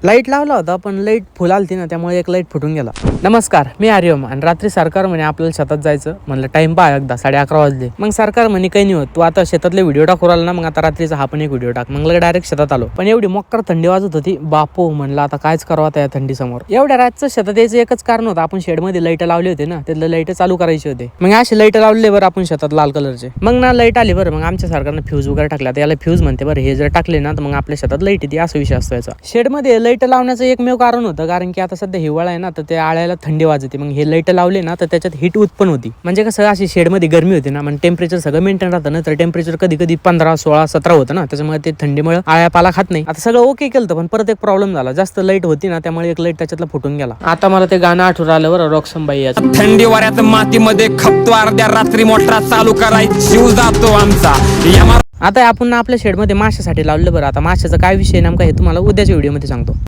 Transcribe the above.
Light लावला होता पण लाईट फुल आलती ना, त्यामुळे एक लाईट फुटून गेला. नमस्कार, मी आर्यम. आणि रात्री सरकार म्हणे आपल्याला शेतात जायचं. म्हणलं टाइम पहा एकदा, 11:30 वाजले. मग सरकार म्हणे काही नाही होत, तू आता शेतातले व्हिडिओ टाकू राहिला ना, मग आता रात्रीचा हा पण एक व्हिडिओ टाक. मग डायरेक्ट शेतात आलो. पण एवढी मोक्कर थंडी वाजत होती, बापो म्हणलं आता कायच करावं त्या थंडी समोर. एवढ्या रातचं शेतात यायचं एकच कारण होतं, आपण शेडमध्ये लाईट लावले होते ना, त्यातले लाईट चालू करायचे होते. मग असे लाईट लावले बरं आपण शेतात लाल कलरचे. मग ना लाईट आली बरं, मग आमच्या सरकारनं फ्यूज वगैरे टाकला. याला फ्यूज म्हणते बरं. हे जर टाकले ना तर मग आपल्या शेतात लाईट येते, असा विषय असतो याचा. शेडमध्ये लाईट लावण्याचं एकमेव कारण होतं, कारण की आता सध्या हिवाळा आहे ना, तर त्या आळ्याला थंडी वाजते. मग हे लाईट लावले ना तर त्याच्यात हीट उत्पन्न होती. म्हणजे कसं अशी शेडमध्ये गरमी होती ना, मग टेम्परेचर सगळं मेंटेन राहतं ना, तर टेम्परेचर कधी कधी 15, 16, 17 होतं ना, त्याच्यामुळे ते थंडीमुळे आळ्या पाला खात नाही. आता सगळं ओके केलं, पण परत एक प्रॉब्लेम झाला. जास्त लाईट होती ना, त्यामुळे एक लाईट त्याच्यातला फुटून गेला. आता मला ते गाणं आठवून राहिलं बरं, रॉक्समबाई याचं. थंडी वाऱ्यात मातीमध्ये खपतो, अर्ध्या रात्री मोटरा चालू करायची जीव जातो आमचा. आता आपण आपल्या शेडमध्ये माशासाठी लावलं बरं. आता माशाचा काय विषय नेमका हे तुम्हाला उद्याच्या व्हिडिओमध्ये सांगतो.